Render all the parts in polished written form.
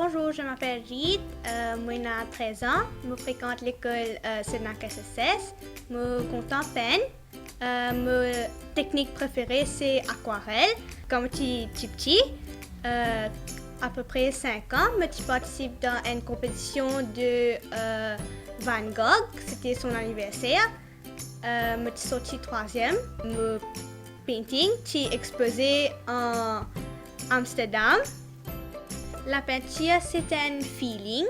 Bonjour, je m'appelle Reed, moi j'ai 13 ans, je fréquente l'école Senac SSS, je compte en peine. Ma technique préférée c'est aquarelle. Quand j'étais petit, à peu près 5 ans, je participe dans une compétition de Van Gogh, c'était son anniversaire. Je suis sortie troisième. Mon painting est exposé en Amsterdam. La peinture, c'est un feeling.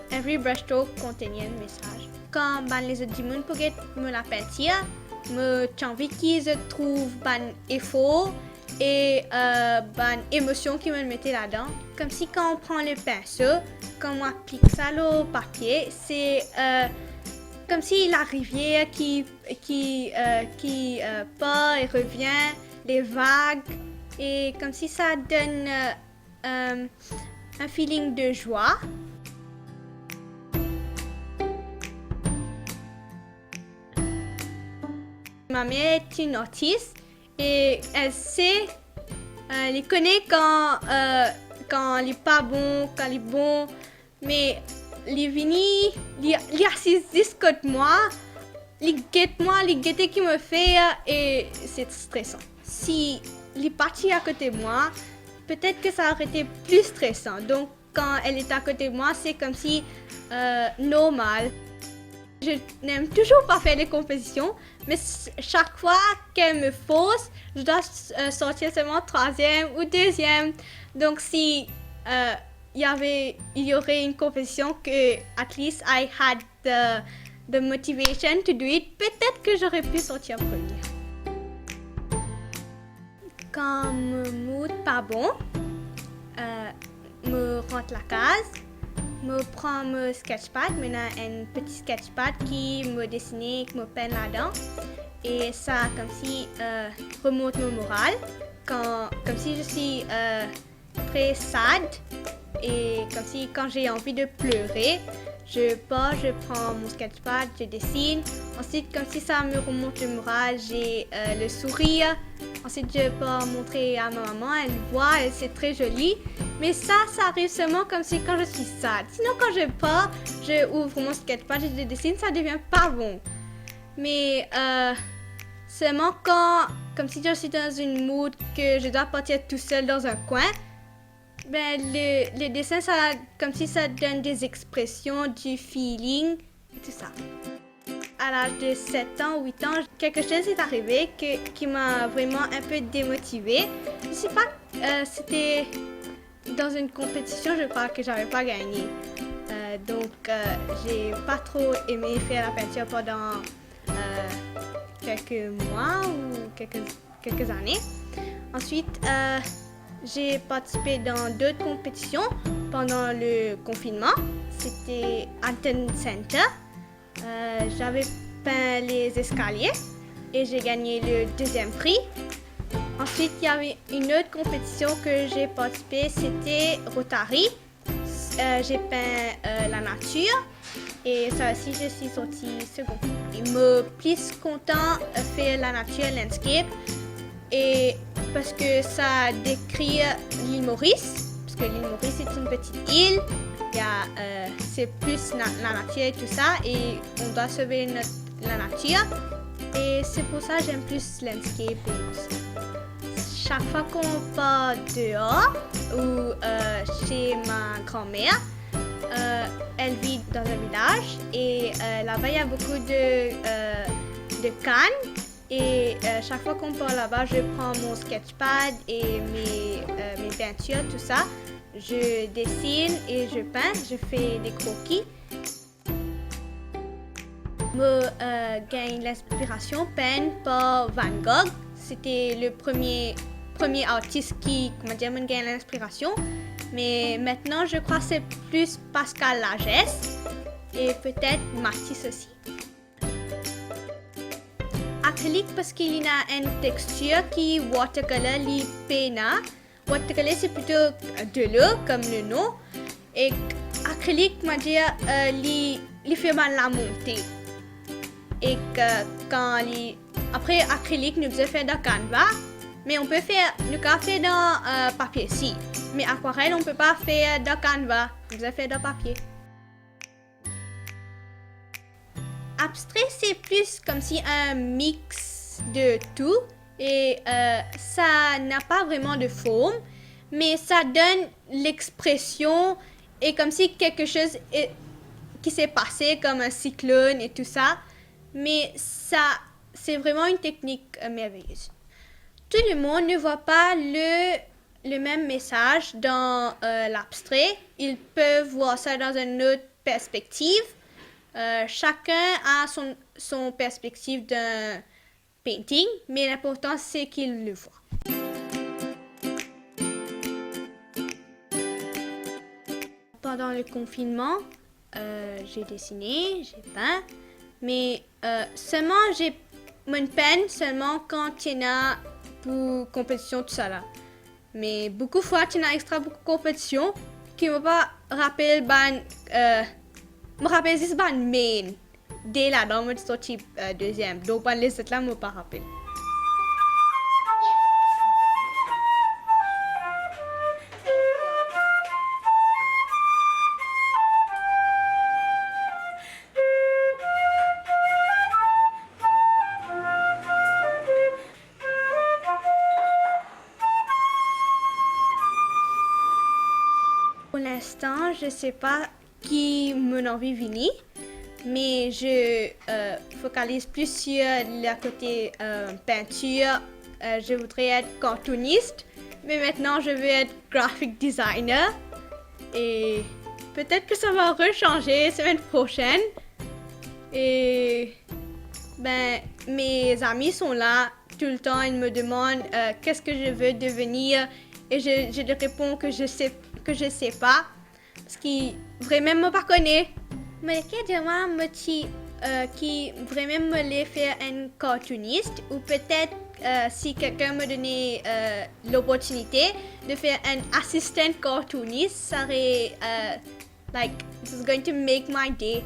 Every brushstroke contenait un message. Quand les autres gens regardent la peinture, j'ai envie qu'ils trouvent effort et émotion qu'ils me mettent là-dedans. Comme si quand on prend le pinceau, quand on applique ça au papier, c'est comme si la rivière qui part et revient, les vagues, et comme si ça donne un feeling de joie. Ma mère est une artiste et elle sait, elle connaît quand il n'est pas bon, quand il est bon, mais il vient, il est assis juste côté moi, il guette moi, il guette qui me fait et c'est stressant. Si il est parti à côté de moi, peut-être que ça aurait été plus stressant. Donc, quand elle est à côté de moi, c'est comme si normal. Je n'aime toujours pas faire les compétitions, mais chaque fois qu'elle me force, je dois sortir seulement troisième ou deuxième. Donc, si il y aurait une compétition que, at least I had the motivation to do it, peut-être que j'aurais pu sortir premier. Quand mon mood pas bon, me rentre la case, me prends mon sketchpad, maintenant un petit sketchpad qui me dessine, qui me peint là-dedans, et ça comme si remonte mon moral, comme si je suis très sad, et comme si quand j'ai envie de pleurer, je prends mon sketchpad, je dessine. Ensuite, comme si ça me remonte le moral, j'ai le sourire. Ensuite, je peux montrer à ma maman, elle voit, c'est très joli. Mais ça arrive seulement comme si quand je suis sad. Sinon, quand je pars, je ouvre mon sketchpad et je dessine, ça devient pas bon. Mais seulement quand, comme si je suis dans une mood que je dois partir tout seul dans un coin, le dessin, ça, comme si ça donne des expressions, du feeling, et tout ça. À l'âge de 7 ans, 8 ans, quelque chose est arrivé qui m'a vraiment un peu démotivée. Je ne sais pas, c'était dans une compétition, je crois que j'avais pas gagné. Donc, j'ai pas trop aimé faire la peinture pendant quelques mois ou quelques années. Ensuite, j'ai participé dans d'autres compétitions pendant le confinement. C'était Anton Center. J'avais peint les escaliers et j'ai gagné le deuxième prix. Ensuite, il y avait une autre compétition que j'ai participé, c'était Rotary. J'ai peint la nature et ça aussi, je suis sortie second. Il me plus content de faire la nature landscape et parce que ça décrit l'île Maurice, parce que l'île Maurice est une petite île. C'est plus la nature et tout ça, et on doit sauver la nature. Et c'est pour ça que j'aime plus landscape. Chaque fois qu'on part dehors ou chez ma grand-mère, elle vit dans un village et là-bas il y a beaucoup de cannes. Et chaque fois qu'on part là-bas, je prends mon sketchpad et mes peintures, tout ça. Je dessine et je peins, je fais des croquis. Je gagne l'inspiration peinte par Van Gogh. C'était le premier artiste qui me gagne l'inspiration. Mais maintenant, je crois que c'est plus Pascal Lagesse et peut-être Matisse aussi. Acrylique parce qu'il y a une texture qui watercolor li pena. Watercolor c'est plutôt de l'eau comme le nom et acrylique m'a dit il fait mal la montée et que quand après acrylique nous faisons faire dans canvas mais on peut faire dans papier aussi Mais aquarelle, on ne peut pas faire de canevas. On doit faire de papier. Abstrait, c'est plus comme si un mix de tout. Et ça n'a pas vraiment de forme. Mais ça donne l'expression et comme si quelque chose qui s'est passé, comme un cyclone et tout ça. Mais ça, c'est vraiment une technique merveilleuse. Tout le monde ne voit pas le même message dans l'abstrait. Ils peuvent voir ça dans une autre perspective. Chacun a son perspective d'un painting, mais l'important c'est qu'il le voit. Pendant le confinement, j'ai dessiné, j'ai peint, mais seulement j'ai mon peine seulement quand il y en a pour compétition tout ça là. Mais beaucoup de fois il y en a extra beaucoup de compétition qui me pas rappelle me rappelle juste ban main dès là dans mon sortie deuxième. Donc ban les autres là me pas rappelle. Pour l'instant, je ne sais pas qui mon envie venir, mais je focalise plus sur le côté peinture. Je voudrais être cartooniste, mais maintenant je veux être graphic designer. Et peut-être que ça va rechanger la semaine prochaine. Et mes amis sont là tout le temps, ils me demandent qu'est-ce que je veux devenir et je leur réponds que je sais pas parce qu'ils vraiment me pas connaissent. Mais moi qui vraiment me les faire un cartooniste ou peut-être si quelqu'un me donnait l'opportunité de faire un assistant cartooniste, ça serait this is going to make my day.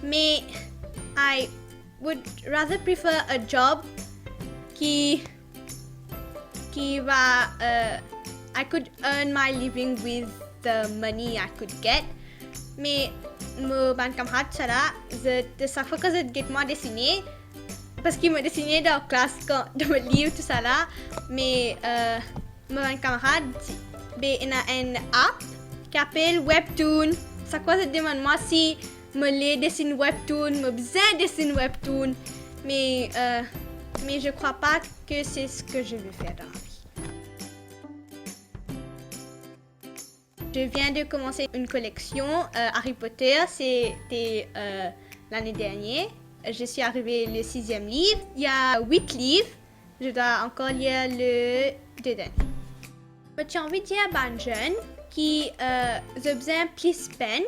Mais I would rather prefer a job qui va I could earn my living with the money I could get. Mais mon camarade ça là, chaque fois que je get moi dessiner parce qu'il m'a dessiné dans la classe dans le livre tout ça là, mais mon camarade il a une app qui s'appelle Webtoon. Chaque fois je demande moi si me les dessine Webtoon, me besoin dessine Webtoon, mais je crois pas que c'est ce que je veux faire dans la vie. Je viens de commencer une collection Harry Potter, c'était l'année dernière. Je suis arrivée le 6e livre. Il y a 8 livres. Je dois encore lire le 2 dernier. J'ai envie de dire à les jeunes qui ont besoin de plus de peine.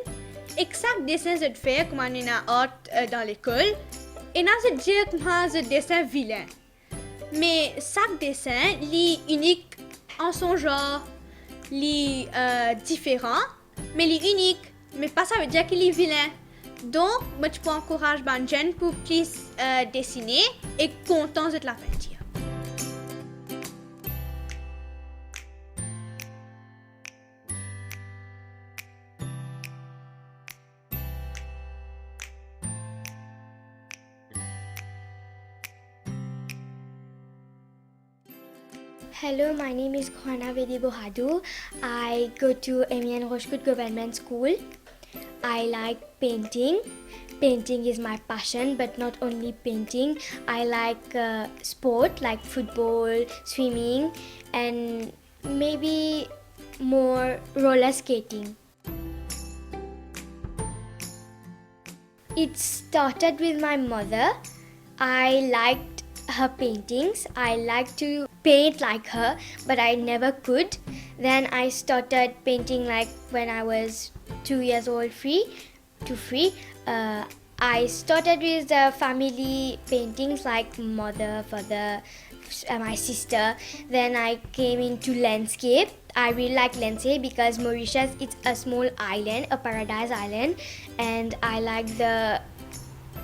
Et que chaque dessin que je fais, comme on a art dans l'école, et non, je dis que c'est un dessin vilain. Mais chaque dessin est unique en son genre. Les différents, mais les uniques, mais pas ça veut dire qu'il est vilain. Donc, moi, tu peux encourager les jeunes pour plus dessiner et content de la peinture. Hello, my name is Khwana Vedi Bohadu. I go to Amiens Rochecout Government School. I like painting. Painting is my passion, but not only painting. I like sport like football, swimming, and maybe more roller skating. It started with my mother. I liked her paintings. I like to paint like her, but I never could. Then I started painting like when I was 2 years old, free. I started with the family paintings like mother, father, my sister. Then I came into landscape. I really like landscape because Mauritius is a small island, a paradise island, and I like the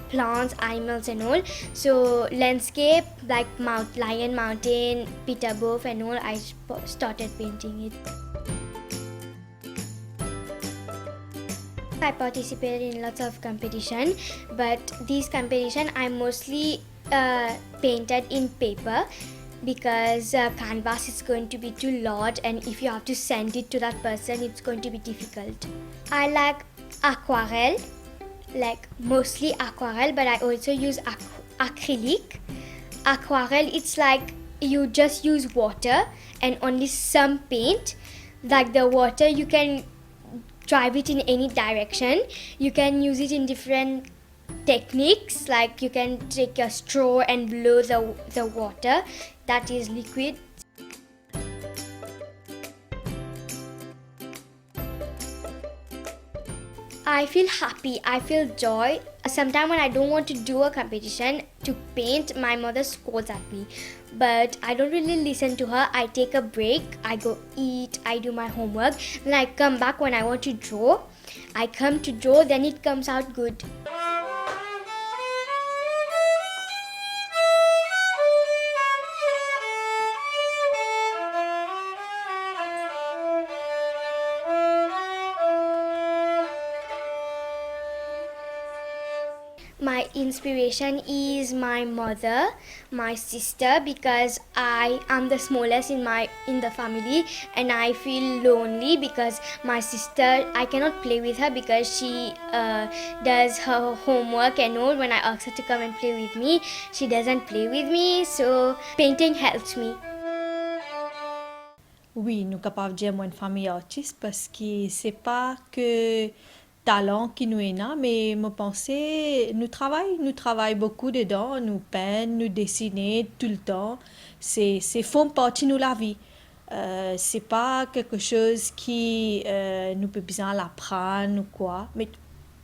plants, animals and all. So landscape like Lion Mountain, Peterborough and all, I started painting it. I participated in lots of competition, but these competition I mostly painted in paper because canvas is going to be too large, and if you have to send it to that person, it's going to be difficult. I like aquarelle, like mostly aquarelle, but I also use acrylic. Aquarelle, it's like you just use water and only some paint. Like the water, you can drive it in any direction. You can use it in different techniques, like you can take a straw and blow the water that is liquid. I feel happy, I feel joy. Sometimes when I don't want to do a competition to paint, my mother scolds at me. But I don't really listen to her. I take a break, I go eat, I do my homework. Then I come back when I want to draw. I come to draw, then it comes out good. My inspiration is my mother, my sister, because I am the smallest in the family, and I feel lonely because my sister, I cannot play with her because she does her homework and all. When I ask her to come and play with me, she doesn't play with me, so painting helps me. Oui, nous sommes capables de dire moi une famille artiste parce que c'est pas que talent qui nous est là, mais me penser, nous travaillons beaucoup dedans, nous peignons, nous dessinons tout le temps. C'est font partie de la vie. C'est pas quelque chose qui nous peut besoin l'apprendre ou quoi, mais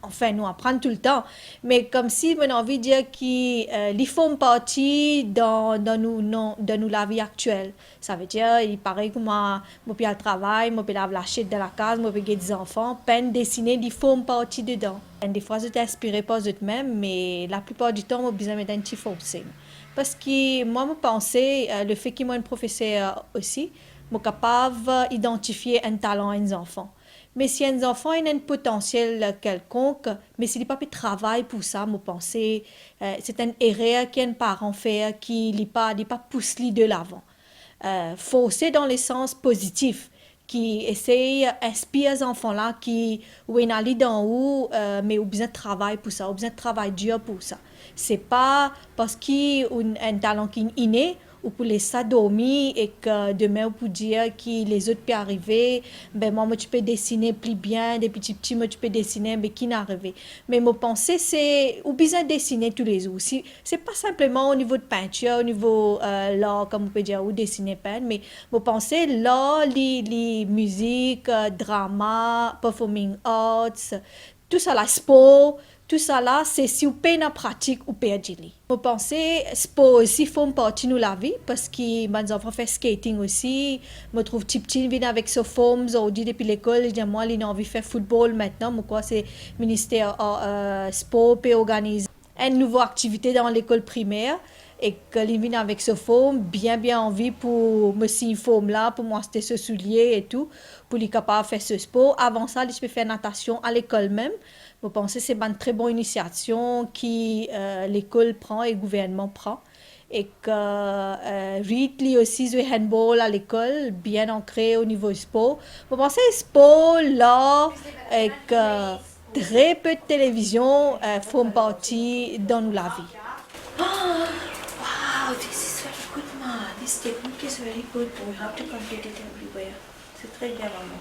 enfin nous apprendre tout le temps. Mais comme si on a envie de dire qu'ils font partie dans nous la vie actuelle. Ça veut dire, il paraît que moi puis le travail, moi puis la lâcher de la case, moi puis des enfants, peine dessiner, ils font partie dedans. Et des fois, je suis inspirée par eux-mêmes, mais la plupart du temps, moi besoin mettre un petit forcing. Parce que moi, je pensais, le fait qu'il y ait un professeur aussi, je suis capable d'identifier un talent à un enfant. Mais si un enfant a un potentiel quelconque, mais s'il n'a pas de travail pour ça, je pense c'est une erreur qu'un parent fait qui ne pas pousse de l'avant. Forcer dans le sens positif, qui essaye d'inspirer les enfants-là qui ou aller d'en haut, mais ont besoin de travail pour ça, ont besoin de travail dur pour ça. C'est pas parce qu'il a un talent qui est inné ou pour laisser dormir et que demain on peut dire que les autres peuvent arriver, ben moi tu peux dessiner plus bien, des petits moi tu peux dessiner mais qui n'arrive. Mais mon pensée c'est ou besoin dessiner tous les jours. C'est pas simplement au niveau de peinture, au niveau l'art comme on peut dire ou dessiner peindre, mais mon pensée l'art, les musiques, drama, performing arts, tout ça la sport. Tout ça là, c'est si vous payez la pratique ou payez Jili. Je pense que sport aussi font partie de la vie parce que mes enfants font skating aussi. Je trouve petit viennent avec ce forme aujourd'hui depuis l'école. Je dis moi, ils ont envie de faire football maintenant. Mais quoi, c'est le ministère sport peut organiser une nouvelle activité dans l'école primaire. Et que les viennent avec ce forme, bien envie pour me signer forme là, pour m'acheter ce soulier et tout, pour les capables de faire ce sport. Avant ça, je peux faire natation à l'école même. Je pense que c'est une très bonne initiation que l'école prend et le gouvernement prend. Et que Reed aussi joue handball à l'école, bien ancré au niveau du sport. Je pense que le sport là, et que très peu de télévision font partie dans la vie. Wow, this is very good, ma. This technique is very good. We have to complete it everywhere. C'est très bien, maman.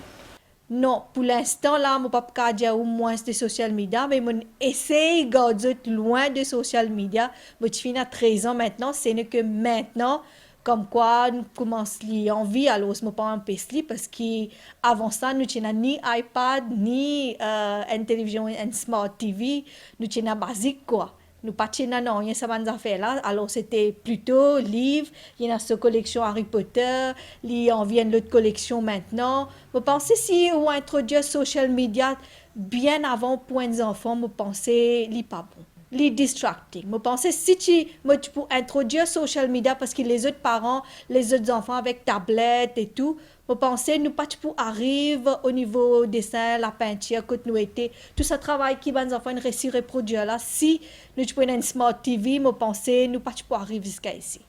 Non, pour l'instant, là, mon papa dit au moins des social media, mais mon essaye de garder loin de social media. Moi, je finis à 13 ans maintenant, c'est que maintenant, comme quoi, nous commençons à envie, alors je me prends un PC parce qu'avant ça, nous n'avions ni iPad, ni une télévision, une smart TV, nous avions basique, quoi. Nous pas non, il y a ça affaires là. Alors c'était plutôt livres, il y a cette collection Harry Potter, il y en vient l'autre collection maintenant. Je pense si on introduit social media bien avant pour les enfants, je pense c'est pas bon. Les distracting. Je pense si tu peux introduire social media parce que les autres parents, les autres enfants avec tablette et tout, Je pense que nous pas pour arriver au niveau dessin, la peinture, que nous était tout ce travail qui va nous faire réussir reproduire là. Si nous prenons une smart TV, je pense que nous pas pour arriver jusqu'à ici.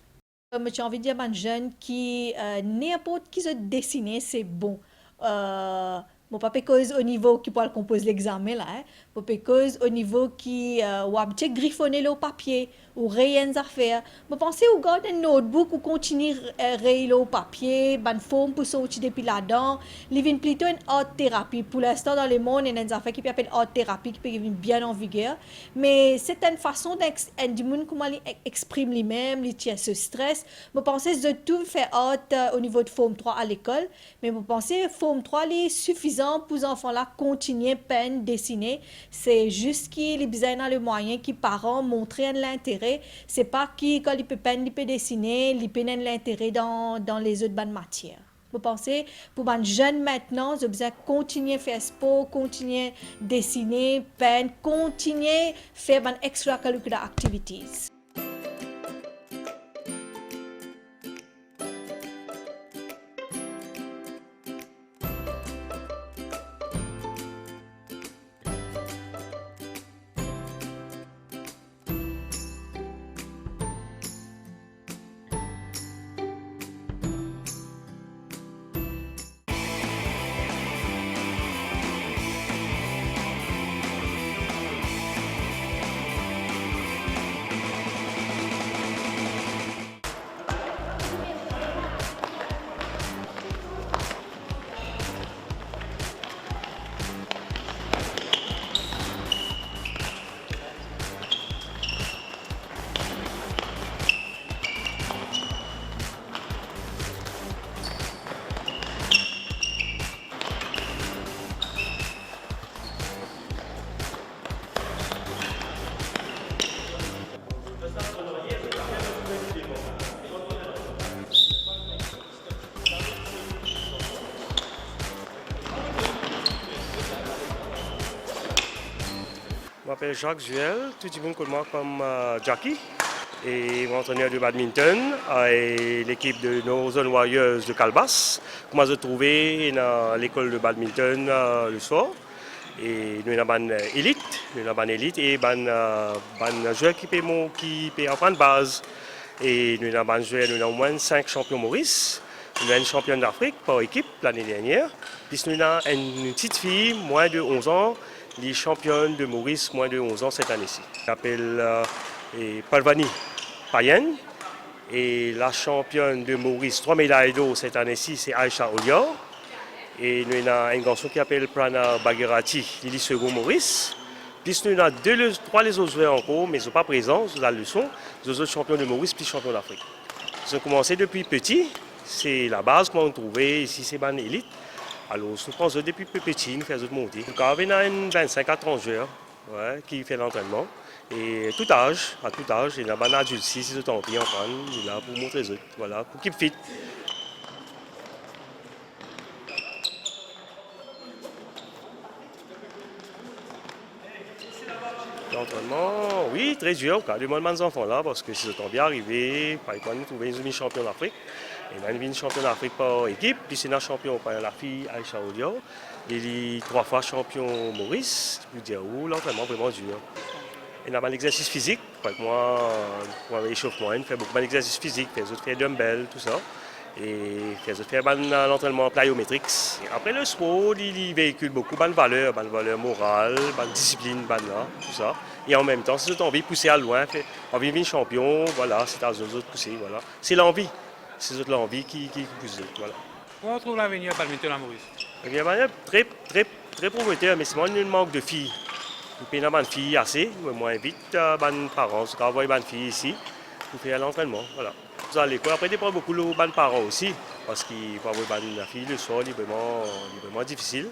J'ai envie de dire à un jeune qui n'importe qui se dessiner, c'est bon. Mon papa cause au niveau qui peut composer l'examen là, mon papa cause au niveau qui ou habitué griffonner le papier ou rayer des affaires. Je pense ou garde un notebook ou continue rayer le papier, ban forme pour sortir depuis là-dedans. Il vient plutôt une art thérapie. Pour l'instant dans le monde, il y a des affaires qui s'appellent art thérapie qui peut venir bien en vigueur. Mais c'est une façon d'exprimer comment il exprime lui-même, il tient ce stress. Je pense que de tout faire art au niveau de forme 3 à l'école, mais je pense que forme 3 est suffisant pour les enfants là continuer peine dessiner. C'est juste qu'ils ont besoin le moyen qui parents montrer l'intérêt. C'est pas qui quand ils peuvent peine ils peuvent dessiner, ils peuvent l'intérêt dans les autres bonnes matières. Vous pensez pour les jeunes maintenant, ils ont besoin de continuer faire sport, continuer dessiner, peine, continuer faire des extracurricular activities. Je m'appelle Jacques Juel, tout le monde connaît moi comme Jackie, et entraîneur de badminton et l'équipe de Northern Warriors de Calbas. Moi, je trouvé dans l'école de badminton le soir. Et nous avons une élite, et un joueur qui peut apprendre base. Et nous avons au moins 5 champions Maurice. Nous avons une championne d'Afrique par équipe l'année dernière. Puis nous avons une petite fille, moins de 11 ans, les championnes de Maurice, moins de 11 ans cette année-ci. Elle s'appelle Palvani Payen. Et la championne de Maurice, 3 médailles d'or cette année-ci, c'est Aïcha Olior. Et nous avons un garçon qui s'appelle Prana Bagherati, il est second Maurice. Puis nous avons 3 les autres joueurs encore, mais ils ne sont pas présents, c'est la leçon. Les autres champions de Maurice, puis champions d'Afrique. Ils ont commencé depuis petit, c'est la base qu'on a trouvée ici, c'est une élite. Alors, nous prenons depuis petit, nous faisons monter. Donc, on a 25 à 30 joueurs qui font l'entraînement. Et à tout âge, il y a un adulte ici, si vous avez envie, là pour montrer les autres, voilà, pour qu'ils fit. L'entraînement, oui, très dur, car demande mes enfants là, parce que si vous bien arrivé, par exemple, nous trouvons une champion d'Afrique. Et nous avons une champion d'Afrique par équipe, puis c'est notre champion par la fille Aïcha Olior. Il est 3 fois champion Maurice, je veux dire, l'entraînement vraiment dur. Il y a un exercice physique, moi, pour l'échauffement, il fait beaucoup d'exercices physiques, il fait dumbbell, tout ça. Et il fait l'entraînement plyométrique. Après le sport, il véhicule beaucoup de valeurs morales, de discipline, tout ça. Et en même temps, si vous avez envie de pousser à loin, envie de devenir champion, voilà, c'est à eux de pousser, voilà. C'est l'envie, c'est l'envie qui pousse, voilà. Comment on trouve l'avenir badminton à Maurice? L'avenir très prometteur, mais c'est moins un manque de filles. Il y a des filles assez, moi j'invite les parents à avoir des filles ici pour faire l'entraînement, voilà. À l'école, après, il y a beaucoup de parents aussi, parce qu'il faut avoir la fille le soir, c'est vraiment difficile.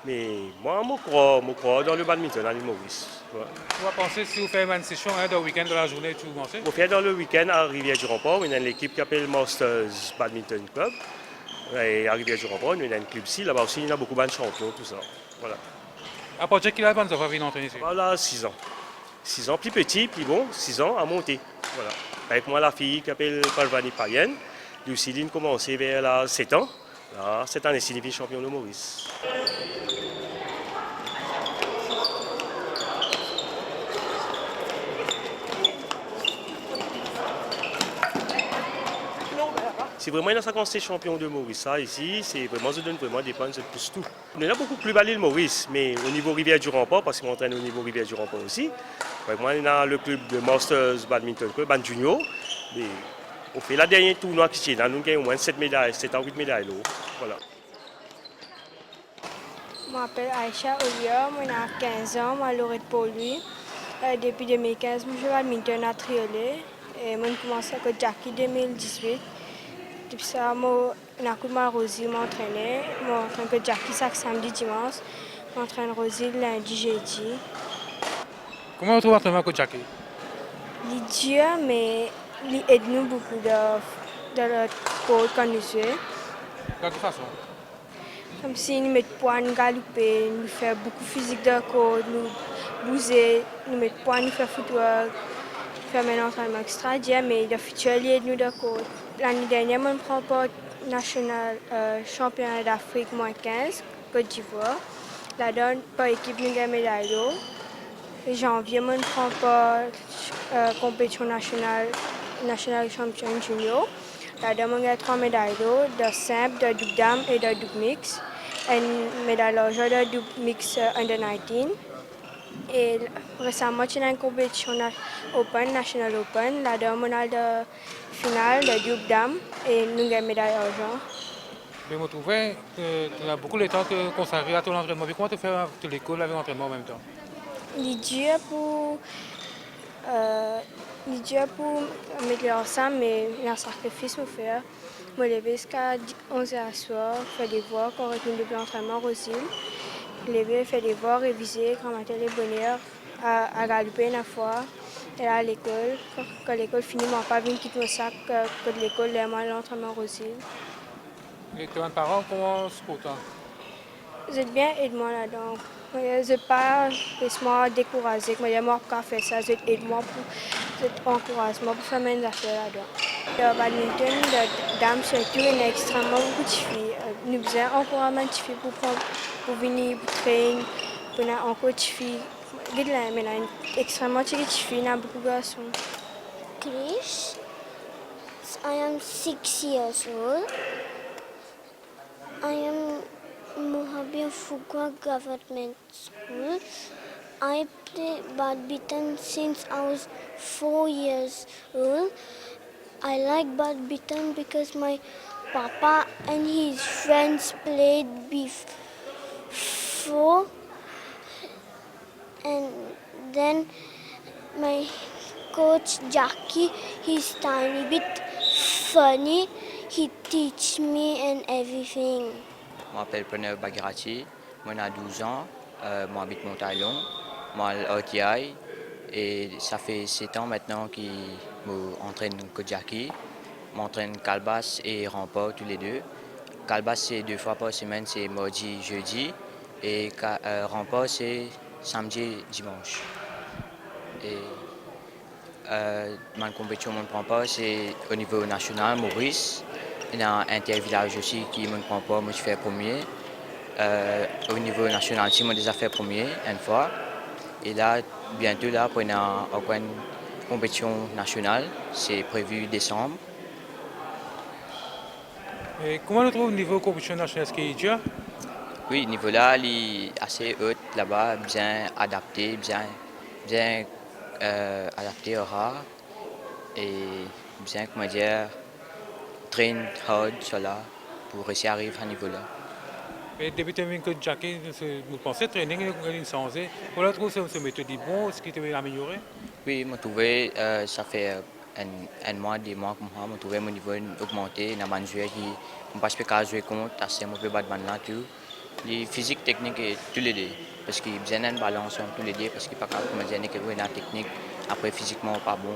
Mais moi, je crois dans le badminton à l'île Maurice. Ouais. On va penser si vous faites une session dans le week-end de la journée, tu vous pensez? On fait dans le week-end à Rivière-du-Remport, on a une équipe qui s'appelle Masters Badminton Club. Et à Rivière-du-Remport, on a un club ici, là-bas aussi, il y a beaucoup de champions, tout ça. Voilà. À partir de quel âge vous avez venir entraîner ici? Voilà, 6 ans. 6 ans, plus petit, plus bon, 6 ans à monter. Voilà. Avec moi, la fille qui s'appelle Palvani Payen, Lucille a commencé vers 7 ans. Là, cette année, signifie champion de Maurice. Si vraiment il y a 56 champions de Maurice, ça ici, c'est vraiment, ça donne vraiment des points, ça pousse tout. On est beaucoup plus bas l'île Maurice, mais au niveau Rivière du Rempart, parce qu'on entraîne au niveau Rivière du Rempart aussi. Moi, on a le club de Masters Badminton Club, Ban Junior. Mais on fait la dernière tournoi qui est là, nous gagnons au moins 7 médailles, 7 à 8 médailles. Voilà. Je m'appelle Aïcha Olia, j'ai 15 ans, je suis lauréate pour lui. Depuis 2015, je joue au badminton à Triolet et j'ai commencé avec Jackie en 2018. Depuis ça, je suis Rosie, je m'entraîne avec Jackie chaque samedi, dimanche. Je m'entraîne Rosie lundi, jeudi. Comment on trouve l'entraînement avec Jackie? Il est dur, mais il aide nous beaucoup dans le code quand nous jouons. De quelle façon? Comme si nous mettons poids, nous galoper, nous faisons beaucoup de physique de code, nous bouger, nous mettons poids, nous faisons footwork. Faire un entraînement extra dur, mais le futur aide nous de code. L'année dernière, je prends part national championnat d'Afrique moins 15, Côte d'Ivoire. Là-dedans, par équipe, nous avons médaille d'or. En janvier, je prends part compétition nationale champion junior. Là-dedans, j'ai 3 médailles d'or, de simple, de double dame et de double mix. Une médaille d'argent de double mix under 19. Et récemment, j'ai une compétition Open, National Open. Là-dedans, on a la finale de double dame et nous avons une médaille d'argent. Je me trouvais que tu as beaucoup de temps consacré à ton entraînement. Mais comment tu fais à l'école avec l'entraînement en même temps? Il est dur pour améliorer ça, mais il y a un sacrifice à faire. Je me lève jusqu'à 11h soir, faire des devoirs, quand on retourne de l'entraînement aussi. Lever, faire des devoirs, réviser, ramasser les bonheurs, à galoper une fois, et à l'école. Quand l'école finit, je ne vais pas venir quitter mon sac que de l'école, et l'entraînement aussi. Et tes parents, comment se portent? Vous êtes bien, aide-moi là-dedans. Je ne vais pas laisse-moi décourager, je ne vais pas faire ça, vous aide-moi pour encouragement pour faire mes affaires là-dedans. Le badminton, le dame surtout, il y a extrêmement beaucoup de filles. Nous avons encouragement de filles pour venir, pour traîner, pour encore de filles. Mais il y a extrêmement de filles, il y a beaucoup de garçons. Krish. I am 6 years old. I am Mohabir Fuqua Government School. I play badminton since I was 4 years old. I like badminton because my papa and his friends played before, and then my coach Jackie, he's tiny bit funny. He teach me and everything. Je m'appelle Preneur Bagirati, moi j'ai 12 ans, moi j'habite Montaillon, moi à l'OTI et ça fait 7 ans maintenant que je m'entraîne Kojaki, je m'entraîne Calbas et Rempart tous les deux. Calbas c'est 2 fois par semaine, c'est mardi, jeudi et Rempart c'est samedi, dimanche. Et ma compétition ne prend pas, c'est au niveau national, Maurice. Il y a un intervillage aussi qui ne me prend pas, moi je fais premier. Au niveau national, aussi, moi déjà fait premier une fois. Et là, bientôt, là, pour une compétition nationale, c'est prévu décembre. Et comment on trouve le niveau compétition nationale? Est-ce qu'il est dur? Oui, le niveau là, il est assez haut là-bas, bien adapté, bien adapté au rare. Et bien, comment dire, train hard sur là pour réussir à arriver à ce niveau-là. Et depuis que Jackie, vous pensez training est changé. Comment trouve cette méthode bon? Est-ce qu'il t'a amélioré? Oui, je trouvé ça fait un mois, 2 mois que je trouvé mon niveau augmenté. Dans mon joueur qui ne passe pas jouer contre, assez mon peu badman là tout. Les physiques techniques et tous les deux. Parce qu'il y a besoin d'une balance entre tous les deux. Parce qu'il n'est pas capable de dire que la technique, après physiquement pas bon.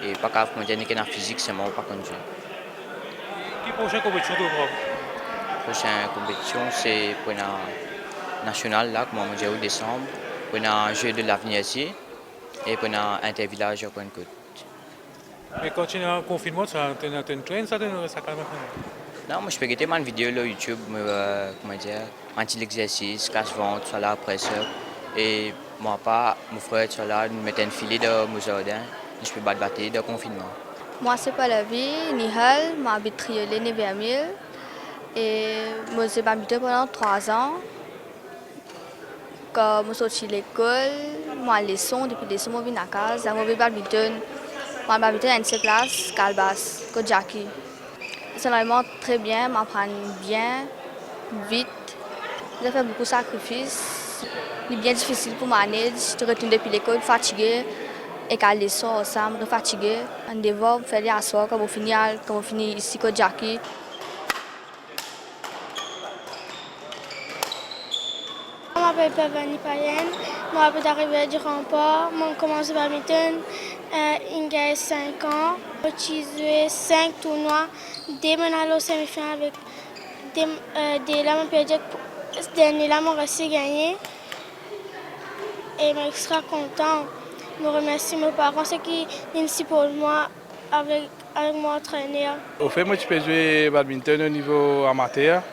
Et pas capable de dire que la physique, c'est moi pas conduire. Quelle prochaine compétition tu vas? La prochaine compétition, c'est pour la nationale, là, comme on dit, au décembre, pour un jeu de l'avenir ici, et pour un intervillage au Coin-Côte. Mais quand tu es en confinement, tu as un train, ça te reste quand même. Non, moi je peux regarder une vidéo sur YouTube, comment dire, un petit exercice, casse-ventre, ça là après ça. Et mon frère, ça là, nous mettait un filet de mon jardin, je peux battre de confinement. Moi, c'est pas la vie, ni Hal, j'habite Triolet, ni Vermille. Et moi, j'ai habité pendant 3 ans. Quand je suis sorti de l'école, moi, depuis les sons, je viens à casa, je vais badminton. Moi, badminton à une seule place, Calbas, que Jackie. C'est vraiment très bien, m'apprendre bien, vite. J'ai fait beaucoup de sacrifices. C'est bien difficile pour m'amener. Je retourne depuis l'école fatiguée. Et quand les soirs ensemble, fatiguée. On devrait faire des assoirs quand on finit ici que Jackie. Je m'appelle Pavani Payenne, je m'appelle d'arriver du rempart, je commence le badminton, il y a 5 ans. J'ai joué 5 tournois, dès mon allé aux semi-finales avec des lames perdues, ce dernier-là m'a réussi à gagner. Et je suis extra content. Je remercie mes parents, ceux qui supportent moi avec mon entraîneur. Au fait, moi, je peux jouer badminton au niveau amateur.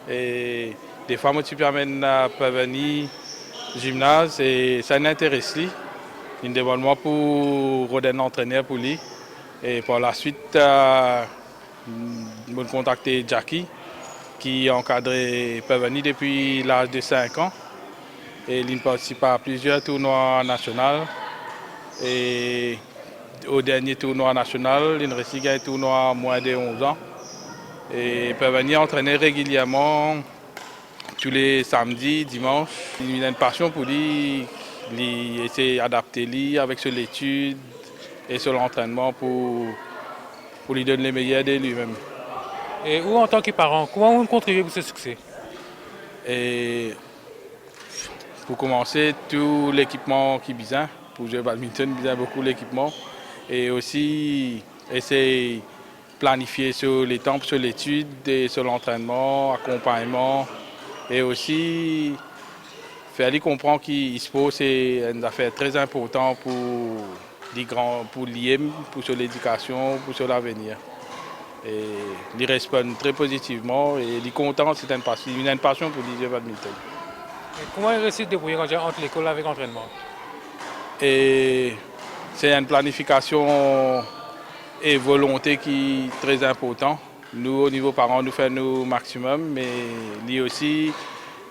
Et des fois, moi, tu peux amener à venir gymnase et ça m'intéresse. Il me demande moi pour redonner un entraîneur pour lui. Et par la suite, je me contacté Jackie, qui a encadré Pavani depuis l'âge de 5 ans. Et il participe à plusieurs tournois nationaux. Et au dernier tournoi national, il a réussi à gagner un tournoi à moins de 11 ans. Et Pavani entraînait régulièrement tous les samedis, dimanches. Il a une passion pour lui, il essaie d'adapter lui avec sur l'étude et sur l'entraînement pour lui donner les meilleurs de lui-même. Et vous, en tant que parent, comment vous contribuez pour ce succès? Et pour commencer, tout l'équipement qui est besoin. Pour jouer au badminton, il y a beaucoup d'équipement. Et aussi, essayer de planifier sur les temps, sur l'étude, et sur l'entraînement, accompagnement. Et aussi, faire lui comprendre qu'il sport, c'est une affaire très importante pour l'IM, pour sur l'éducation, pour sur l'avenir. Et il répond très positivement et il est content, il a une passion pour le badminton. Et comment il réussit de débrouiller entre l'école avec l'entraînement? Et c'est une planification et volonté qui est très importante. Nous, au niveau parents, nous faisons le maximum, mais lui aussi,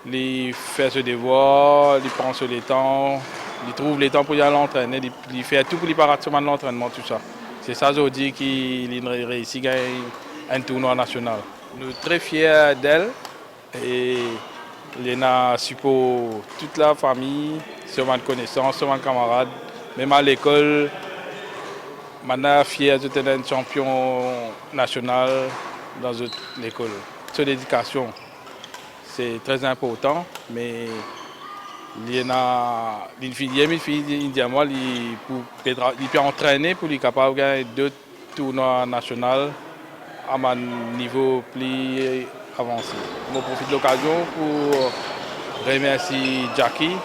il fait ses devoirs, il prend sur les temps, il trouve les temps pour y aller l'entraîner, il fait tout pour lui paraître de l'entraînement, tout ça. C'est ça aujourd'hui qu'il a réussi à gagner un tournoi national. Nous sommes très fiers d'elle et il a support toute la famille, sur ma connaissance, sur mes camarades, même à l'école. Maintenant, fier d'être un champion national dans l'école. Sur l'éducation, c'est très important, mais il y a une fille, il peut entraîner pour être capable de gagner 2 tournois nationaux à un niveau plus avancé. Je profite de l'occasion pour remercier Jackie,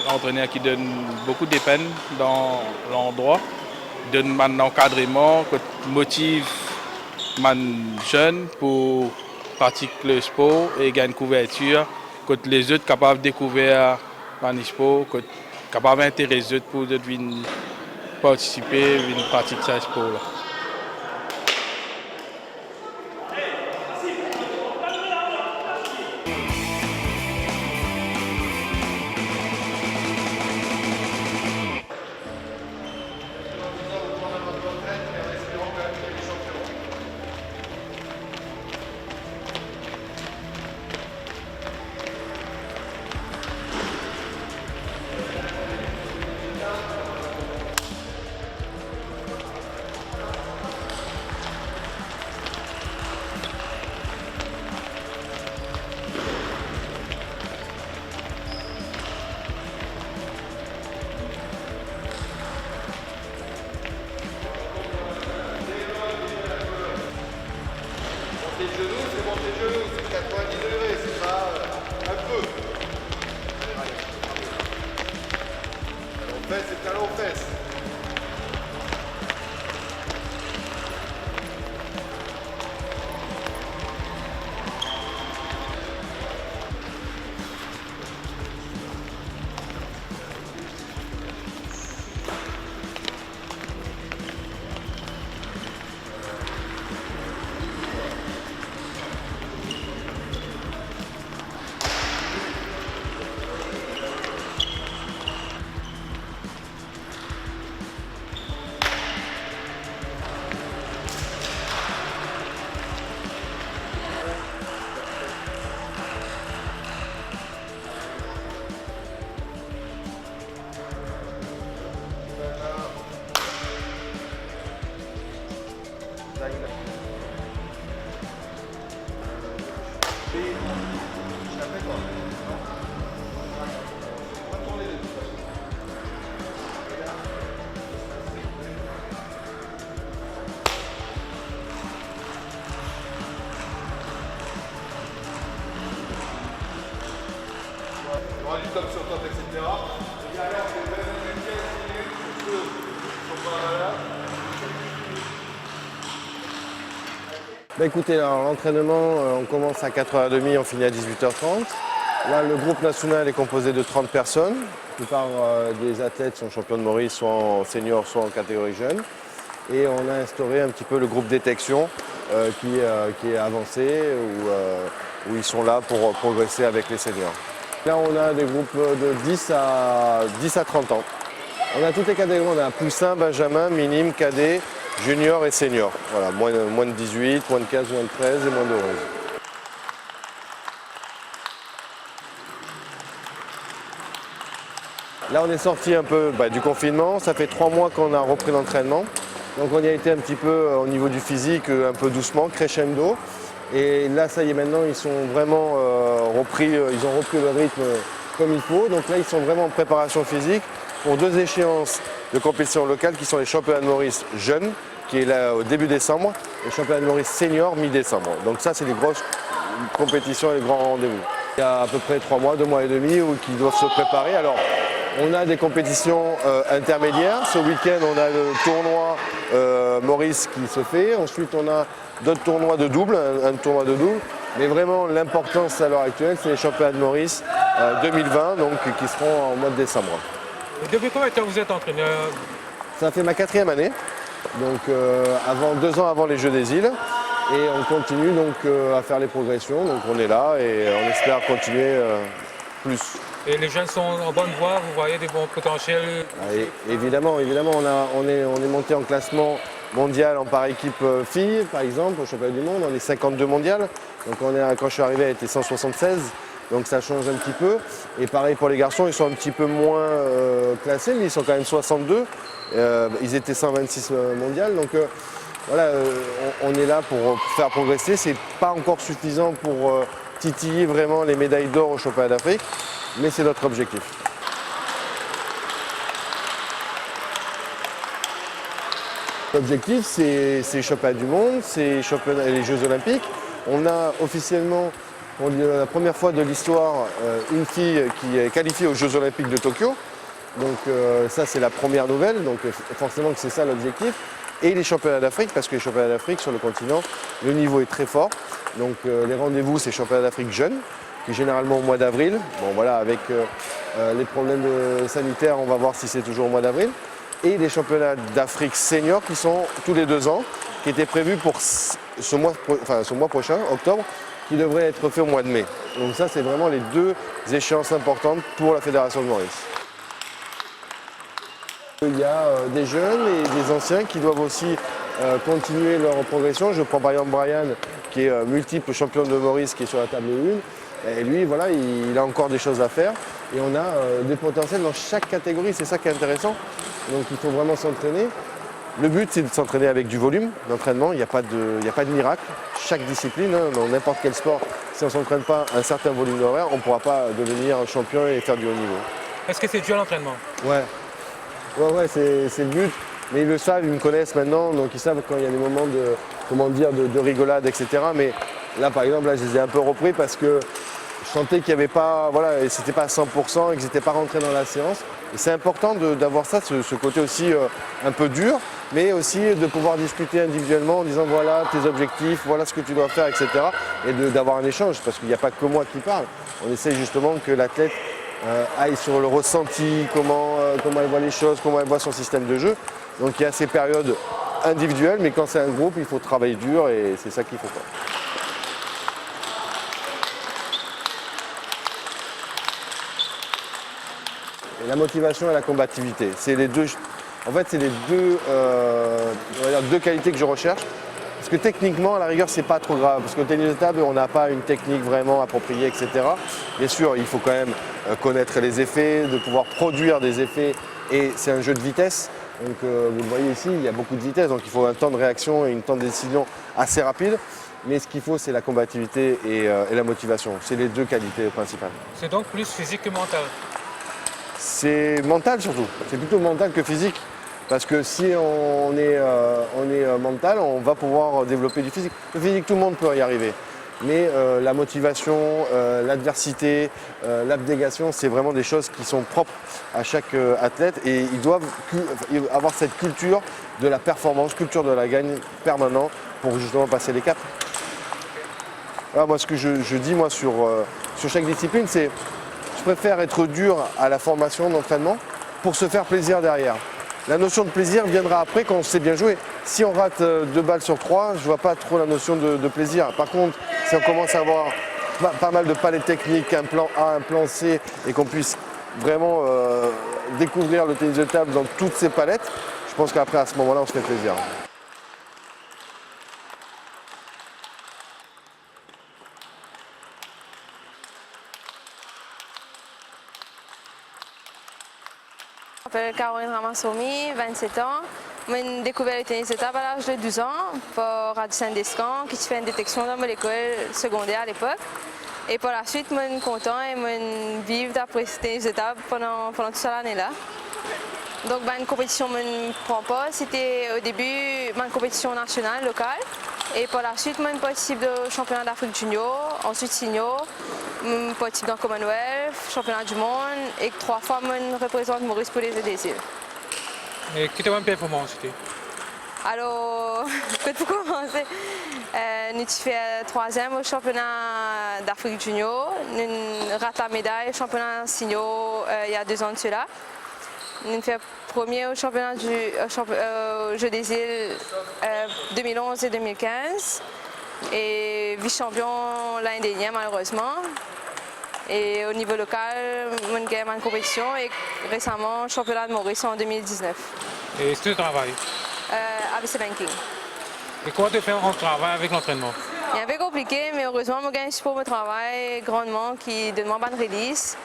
l'entraîneur qui donne beaucoup de peine dans l'endroit, donne un encadrement, qui motive les jeunes pour pratiquer le sport et gagner une couverture, que les autres sont capables de découvrir le sport, capables d'intéresser les autres pour venir participer, venir pratiquer ce sport. C'est 90 degrés, c'est pas un peu. On fait, c'est talon aux fesses. Écoutez, l'entraînement, on commence à 4h30, on finit à 18h30. Là, le groupe national est composé de 30 personnes. La plupart des athlètes sont champions de Maurice, soit en senior, soit en catégorie jeune. Et on a instauré un petit peu le groupe détection qui est avancé, où ils sont là pour progresser avec les seniors. Là, on a des groupes de 10 à 30 ans. On a toutes les catégories, on a poussin, benjamin, minime, cadet, junior et senior. Voilà, moins de 18, moins de 15, moins de 13 et moins de 11. Là, on est sorti un peu du confinement. Ça fait 3 mois qu'on a repris l'entraînement. Donc on y a été un petit peu au niveau du physique, un peu doucement, crescendo. Et là, ça y est, maintenant, ils sont vraiment repris le rythme comme il faut. Donc là, ils sont vraiment en préparation physique pour 2 échéances de compétition locale qui sont les championnats de Maurice jeunes, qui est là au début décembre, et les championnats de Maurice senior mi-décembre. Donc ça, c'est les grosses compétitions et les grands rendez-vous. Il y a à peu près 3 mois, 2 mois et demi où ils doivent se préparer. Alors, on a des compétitions intermédiaires. Ce week-end, on a le tournoi Maurice qui se fait. Ensuite, on a d'autres tournois de double, un tournoi de double. Mais vraiment, l'importance à l'heure actuelle, c'est les championnats de Maurice 2020, donc, qui seront en mois de décembre. Et depuis combien de temps vous êtes entraîneur? Ça fait ma 4e année, donc 2 ans avant les Jeux des Îles. Et on continue donc à faire les progressions. Donc on est là et on espère continuer plus. Et les jeunes sont en bonne voie, vous voyez des bons potentiels? Évidemment, on est monté en classement mondial en par équipe filles, par exemple, au championnat du monde. On est 52 mondial. Donc quand je suis arrivé, elle était 176. Donc ça change un petit peu. Et pareil pour les garçons, ils sont un petit peu moins classés, mais ils sont quand même 62. Ils étaient 126 mondial. Donc voilà, on est là pour faire progresser. C'est pas encore suffisant pour titiller vraiment les médailles d'or au championnat d'Afrique, mais c'est notre objectif. L'objectif, c'est les championnats du monde, c'est les Jeux olympiques. On a officiellement, pour la première fois de l'histoire, une fille qui est qualifiée aux Jeux olympiques de Tokyo. Donc ça, c'est la première nouvelle, donc forcément que c'est ça l'objectif. Et les championnats d'Afrique, parce que les championnats d'Afrique sur le continent, le niveau est très fort. Donc les rendez-vous, c'est championnats d'Afrique jeunes, qui est généralement au mois d'avril. Bon voilà, avec les problèmes sanitaires, on va voir si c'est toujours au mois d'avril. Et les championnats d'Afrique seniors qui sont tous les 2 ans, qui étaient prévus pour ce mois prochain, octobre, qui devrait être fait au mois de mai. Donc ça, c'est vraiment les 2 échéances importantes pour la Fédération de Maurice. Il y a des jeunes et des anciens qui doivent aussi continuer leur progression. Je prends par exemple Brian, qui est multiple champion de Maurice, qui est sur la table 1. Et lui, voilà, il a encore des choses à faire. Et on a des potentiels dans chaque catégorie, c'est ça qui est intéressant. Donc il faut vraiment s'entraîner. Le but, c'est de s'entraîner avec du volume d'entraînement. Il n'y a pas de miracle. Chaque discipline, dans n'importe quel sport, si on ne s'entraîne pas un certain volume d'horaire, on ne pourra pas devenir champion et faire du haut niveau. Est-ce que c'est dû à l'entraînement? Ouais, c'est le but. Mais ils le savent, ils me connaissent maintenant, donc ils savent quand il y a des moments de rigolade, etc. Mais là, par exemple, je les ai un peu repris parce que je sentais qu'il n'y avait pas, voilà, c'était pas à 100% et que j'étais pas rentré dans la séance. Et c'est important d'avoir ça, ce côté aussi un peu dur, mais aussi de pouvoir discuter individuellement en disant voilà tes objectifs, voilà ce que tu dois faire, etc. Et d'avoir un échange, parce qu'il n'y a pas que moi qui parle. On essaie justement que l'athlète aille sur le ressenti, comment elle voit les choses, comment elle voit son système de jeu. Donc il y a ces périodes individuelles, mais quand c'est un groupe, il faut travailler dur et c'est ça qu'il faut faire. Et la motivation et la combativité, c'est les deux. En fait, c'est les deux qualités que je recherche. Parce que techniquement, à la rigueur, c'est pas trop grave. Parce qu'au tennis de table, on n'a pas une technique vraiment appropriée, etc. Bien sûr, il faut quand même connaître les effets, de pouvoir produire des effets. Et c'est un jeu de vitesse. Donc, vous le voyez ici, il y a beaucoup de vitesse. Donc, il faut un temps de réaction et un temps de décision assez rapide. Mais ce qu'il faut, c'est la combativité et la motivation. C'est les 2 qualités principales. C'est donc plus physique que mental? C'est mental surtout. C'est plutôt mental que physique. Parce que si on est mental, on va pouvoir développer du physique. Le physique, tout le monde peut y arriver. Mais la motivation, l'adversité, l'abnégation, c'est vraiment des choses qui sont propres à chaque athlète. Et ils doivent avoir cette culture de la performance, culture de la gagne permanente pour justement passer les caps. Voilà, moi, ce que je dis moi, sur chaque discipline, c'est je préfère être dur à la formation d'entraînement pour se faire plaisir derrière. La notion de plaisir viendra après quand on sait bien jouer. Si on rate 2 balles sur 3, je ne vois pas trop la notion de plaisir. Par contre, si on commence à avoir pas mal de palettes techniques, un plan A, un plan C, et qu'on puisse vraiment découvrir le tennis de table dans toutes ces palettes, je pense qu'après, à ce moment-là, on se fait plaisir. Je m'appelle Caroline Ramassomi, 27 ans. J'ai découvert le tennis de table à l'âge de 12 ans par Radisson Descamps, qui fait une détection dans l'école secondaire à l'époque. Et par la suite, je suis content et je vis d'après le tennis de table pendant toute cette année-là. Donc, une compétition que je ne prends pas. C'était au début une compétition nationale, locale. Et par la suite, je participe au championnat d'Afrique junior, ensuite senior. Je participe dans le Commonwealth, championnat du monde. Et 3 fois, je représente Maurice pour les îles. Et quelle était votre performance? Alors, pour commencer, nous avons fait 3e au championnat d'Afrique junior. Nous avons raté la médaille au championnat senior il y a 2 ans de cela. Nous avons fait 1er au championnat au Jeux des îles 2011 et 2015. Et vice-champion l'année dernière, malheureusement. Et au niveau local, on a gagné une compétition et récemment, championnat de Maurice en 2019. Et est-ce que tu travailles? ABC Banking. Et comment tu fais en travail avec l'entraînement? C'est un peu compliqué, mais heureusement, je gagne pour mon travail grandement qui donne moi une release.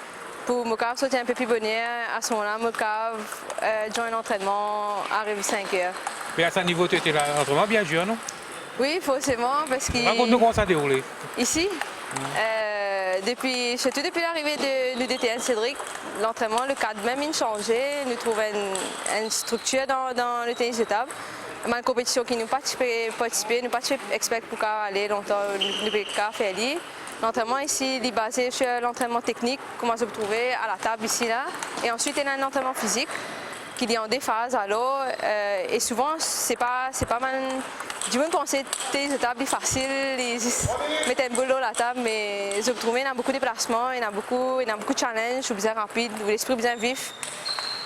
Pour me sauter un peu plus bonheur, à ce moment-là, je joindre l'entraînement arrive 5 heures. Mais à ce niveau, tu étais là, l'entraînement bien dur, non? Oui, forcément, parce que... Raconte-nous comment ça a déroulé. Ici, surtout depuis l'arrivée de DTN Cédric, l'entraînement, le cadre même, il a changé. Nous trouvons une structure dans le tennis de table. Une compétition qui nous participer, nous participons experts pour aller longtemps, nous pouvons faire lire. L'entraînement ici est basé sur l'entraînement technique, comment se trouver à la table ici là. Et ensuite, il y a un entraînement physique qui est en deux phases. Alors, et souvent, c'est pas mal. Du moins, penser que les tables sont faciles, mettre un boulot à la table, mais je trouve qu'il y a beaucoup de déplacements, il y a beaucoup de challenges, bien rapide, l'esprit bien vif.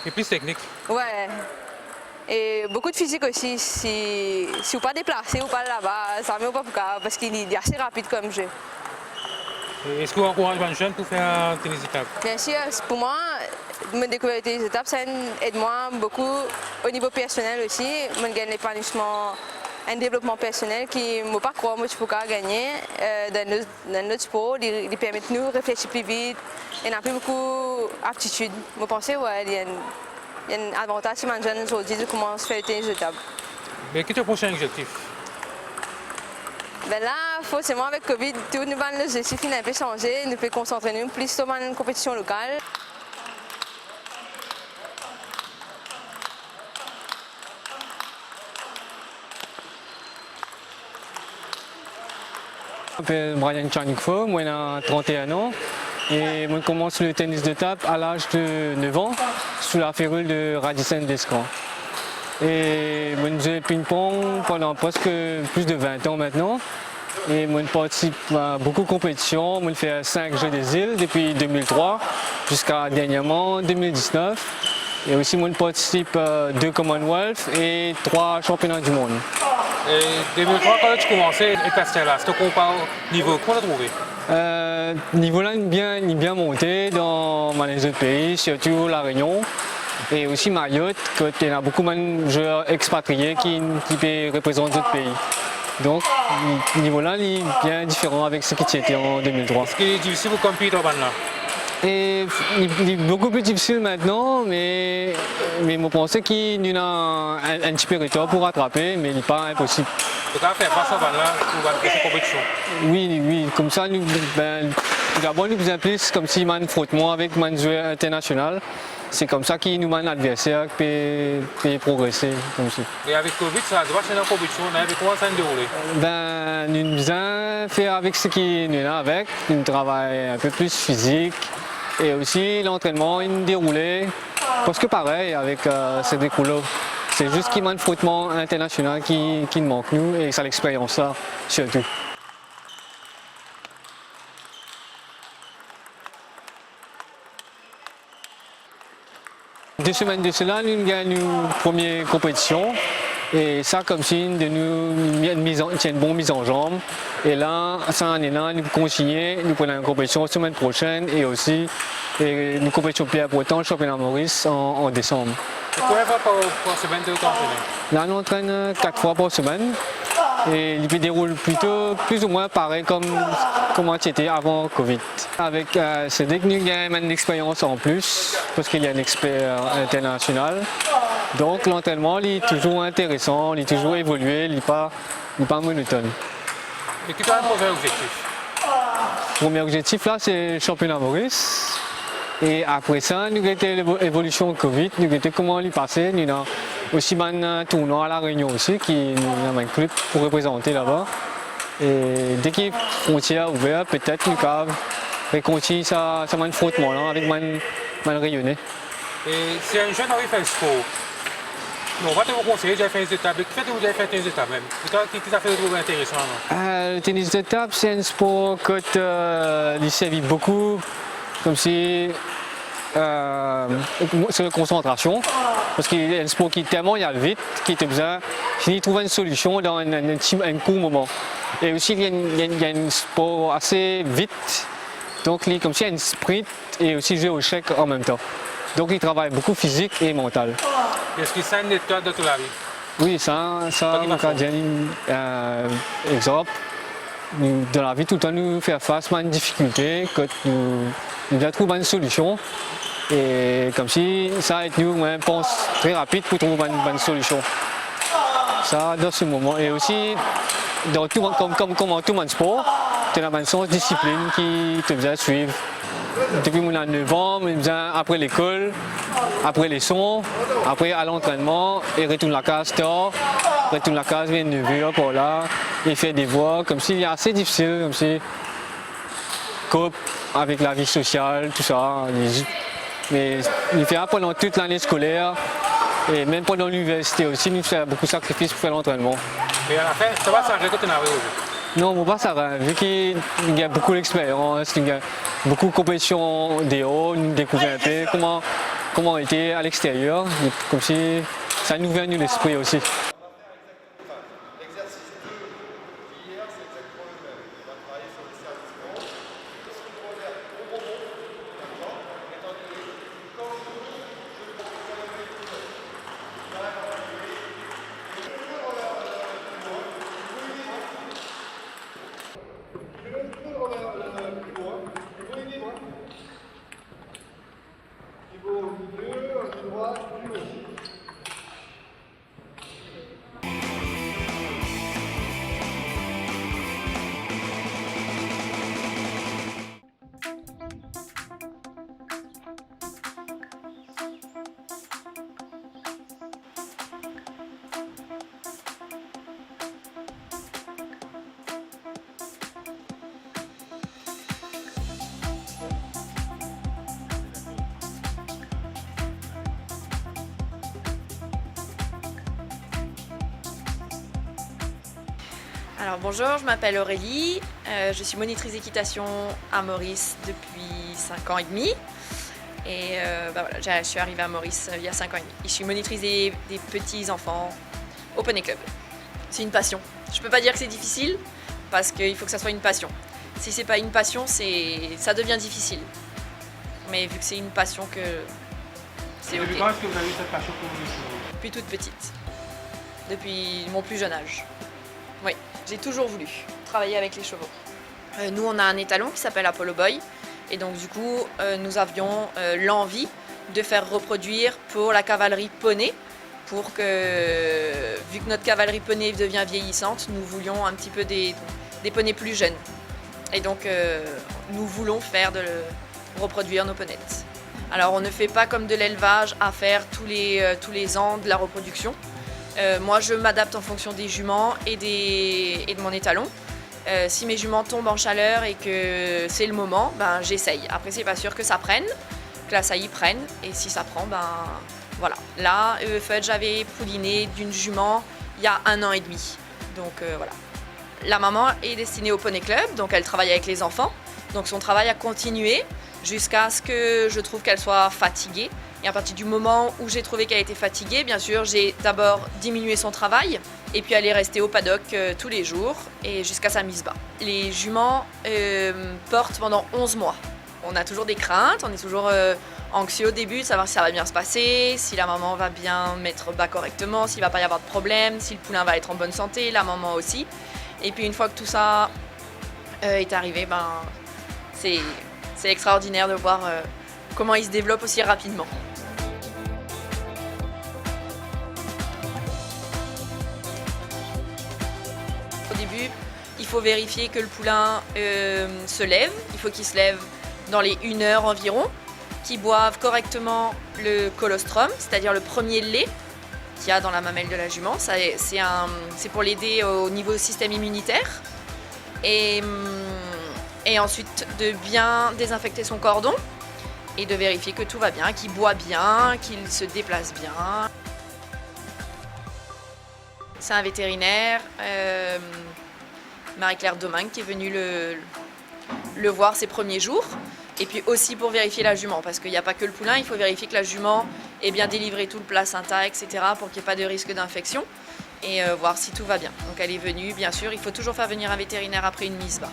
Et plus technique. Ouais. Et beaucoup de physique aussi. Si vous pas déplacé ou pas là-bas, ça ne met pas pour cas, parce qu'il est assez rapide comme jeu. Est-ce que vous encouragez les jeunes pour faire un tennis de table? Bien sûr, pour moi, me découvrir le tennis de table, ça aide moi beaucoup au niveau personnel aussi. Je gagne l'épanouissement, un développement personnel qui ne m'a pas croire que je peux gagner dans notre sport. Il permet de nous réfléchir plus vite et n'a plus beaucoup d'aptitude. Je pense qu'il y a un avantage si les jeunes aujourd'hui de commencer à faire le tennis de table. Mais quel est ton prochain objectif? Ben là, forcément, avec Covid, tous nos objectifs ont un peu changé. Nous pouvons concentrer nous plus sur une compétition locale. Je m'appelle Brian Chanikfo, moi j'ai 31 ans et je commence le tennis de table à l'âge de 9 ans sous la férule de Radisson Descamps. Et je joue le ping-pong pendant presque plus de 20 ans maintenant. Et je participe à beaucoup de compétitions. Je fais 5 Jeux des îles depuis 2003 jusqu'à dernièrement 2019. Et aussi je participe à 2 Commonwealth et 3 championnats du monde. Et 2003, quand tu commençais à passer là, c'est comparé au niveau, comment tu l'as trouvé? Niveau là, il est bien monté dans les autres pays, surtout La Réunion. Et aussi Mayotte, il y a beaucoup de joueurs expatriés qui représentent d'autres pays. Donc, le niveau là, il est bien différent avec ce qui était en 2003. Est-ce qu'il est difficile pour compétir dans là? Et il est beaucoup plus difficile maintenant, mais je pense qu'il y a un petit peu de retard pour rattraper, mais il n'est pas impossible. Tu as fait face à là pour cette compétition? Oui, comme ça, d'abord nous faisons plus comme si man frottement avec un joueur international. C'est comme ça qu'il nous mène l'adversaire peut progresser comme ça. Et avec Covid, ça doit changer la compétition. Avec quoi ça se déroule? Nous faisons faire avec ce qui nous a avec, un travail un peu plus physique. Et aussi l'entraînement, il déroulait presque pareil avec Cédric Rouleau. C'est juste qu'il y a un frottement international qui manque nous et c'est l'expérience là surtout. 2 semaines de cela, nous gagnons une première compétition. Et ça, comme signe de nous une bonne mise en jambe. Et là, ça année-là, nous continuons, nous prenons une compétition la semaine prochaine et aussi une compétition Pierre Breton, le championnat Maurice en décembre. Et combien de fois par semaine tu t'entraînes? Là, on entraîne 4 fois par semaine. Et il se déroule plutôt plus ou moins pareil comme c'était avant Covid. Avec Cédric, nous avons une expérience en plus parce qu'il y a un expert international. Donc l'entraînement est toujours intéressant, il est toujours évolué, il n'est pas monotone. Et tu as un premier objectif? Le premier objectif là, c'est le championnat Maurice. Et après ça, nous avons l'évolution Covid, nous avons comment y passer. Nous avons aussi un tournoi à La Réunion aussi, qui nous a un club pour représenter là-bas. Et dès qu'il y a une frontière ouverte, peut-être nous avons continuer ça un frottement là, avec man rayonné. Et si un jeune arrive à faire le sport, on va te conseiller de faire des étapes. Faites-vous déjà faire des étapes même. Qu'est-ce que ça fait de trouver intéressant? Le tennis de table, c'est un sport qui sévit beaucoup, comme si sur la concentration, parce qu'il y a un sport qui tellement y a vite, qui te besoin de trouver une solution dans un court moment. Et aussi il y a un sport assez vite, donc il comme si il y a une sprint et aussi jouer au chèque en même temps. Donc il travaille beaucoup physique et mental. Est-ce que ça une toi de toute la vie? Oui, ça exemple. Dans la vie, tout le temps, nous faire face à une difficulté, que nous devons trouver une solution. Et comme si ça aide nous, on pense très rapide pour trouver une solution. Ça, dans ce moment. Et aussi, dans tout, comme tout le sport, tu as une sens de discipline qui te faisait suivre. Depuis mon 9 ans, après l'école, après les sons, après à l'entraînement, et retourne la case tard, retourne la case vers 9h pour là, et fait des voix, comme si c'est assez difficile, comme si coupe avec la vie sociale, tout ça. Mais il fait pendant toute l'année scolaire, et même pendant l'université aussi, il fait beaucoup de sacrifices pour faire l'entraînement. Et à la fin, ça va s'arrêter quand tu arrives aujourd'hui? Non, on va pas s'arrêter. Vu qu'il y a beaucoup d'expérience, il y a beaucoup de compétitions des hauts, nous découvrir un peu comment on était à l'extérieur, comme si ça nous vient de l'esprit aussi. Alors bonjour, je m'appelle Aurélie, je suis monitrice d'équitation à Maurice depuis 5 ans et demi. Et voilà, je suis arrivée à Maurice il y a 5 ans et demi. Je suis monitrice des petits enfants au Poney Club. C'est une passion. Je ne peux pas dire que c'est difficile parce qu'il faut que ça soit une passion. Si c'est pas une passion, ça devient difficile. Mais vu que c'est une passion, que c'est ok. Depuis quand est-ce que vous avez eu cette passion pour les chevaux? Depuis toute petite, depuis mon plus jeune âge. Oui, j'ai toujours voulu travailler avec les chevaux. Nous, on a un étalon qui s'appelle Apollo Boy. Et donc, du coup, nous avions l'envie de faire reproduire pour la cavalerie poney, pour que, vu que notre cavalerie poney devient vieillissante, nous voulions un petit peu des poneys plus jeunes. Et donc, nous voulons reproduire nos ponettes. Alors, on ne fait pas comme de l'élevage à faire tous les ans de la reproduction. Moi, je m'adapte en fonction des juments et de mon étalon. Si mes juments tombent en chaleur et que c'est le moment, ben, j'essaye. Après, c'est pas sûr que ça prenne, que la saillie prenne. Et si ça prend, ben voilà. Là, Fudge avait pouliné d'une jument il y a 1 an et demi. Donc voilà. La maman est destinée au Poney Club, donc elle travaille avec les enfants. Donc son travail a continué jusqu'à ce que je trouve qu'elle soit fatiguée Et à partir du moment où j'ai trouvé qu'elle était fatiguée, bien sûr, j'ai d'abord diminué son travail et puis elle est restée au paddock tous les jours et jusqu'à sa mise bas. Les juments portent pendant 11 mois. On a toujours des craintes, on est toujours anxieux au début de savoir si ça va bien se passer, si la maman va bien mettre bas correctement, s'il ne va pas y avoir de problème, si le poulain va être en bonne santé, la maman aussi. Et puis une fois que tout ça est arrivé, c'est extraordinaire de voir comment il se développe aussi rapidement. Au début, il faut vérifier que le poulain se lève. Il faut qu'il se lève dans les 1 heure environ, qu'il boive correctement le colostrum, c'est-à-dire le premier lait qu'il y a dans la mamelle de la jument. C'est pour l'aider au niveau système immunitaire. Et ensuite de bien désinfecter son cordon et de vérifier que tout va bien, qu'il boit bien, qu'il se déplace bien. C'est un vétérinaire, Marie-Claire Domingue, qui est venue le voir ses premiers jours. Et puis aussi pour vérifier la jument, parce qu'il n'y a pas que le poulain, il faut vérifier que la jument ait bien délivré tout le placenta, etc. pour qu'il n'y ait pas de risque d'infection et voir si tout va bien. Donc elle est venue, bien sûr, il faut toujours faire venir un vétérinaire après une mise bas.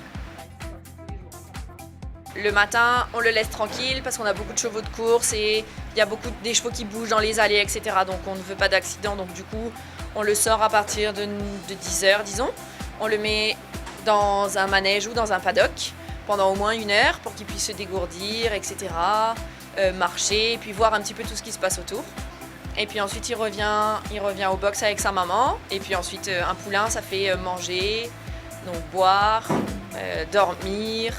Le matin, on le laisse tranquille parce qu'on a beaucoup de chevaux de course et il y a beaucoup des chevaux qui bougent dans les allées, etc. Donc on ne veut pas d'accident, donc du coup, on le sort à partir de 10 heures, disons. On le met dans un manège ou dans un paddock pendant au moins 1 heure pour qu'il puisse se dégourdir, etc., marcher et puis voir un petit peu tout ce qui se passe autour. Et puis ensuite, il revient au box avec sa maman. Et puis ensuite, un poulain, ça fait manger, donc boire, dormir,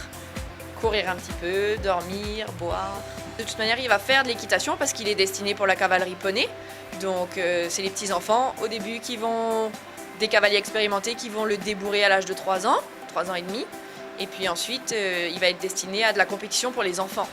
courir un petit peu, dormir, boire. De toute manière, il va faire de l'équitation parce qu'il est destiné pour la cavalerie poney. Donc c'est les petits enfants au début des cavaliers expérimentés qui vont le débourrer à l'âge de 3 ans, 3 ans et demi. Et puis ensuite, il va être destiné à de la compétition pour les enfants.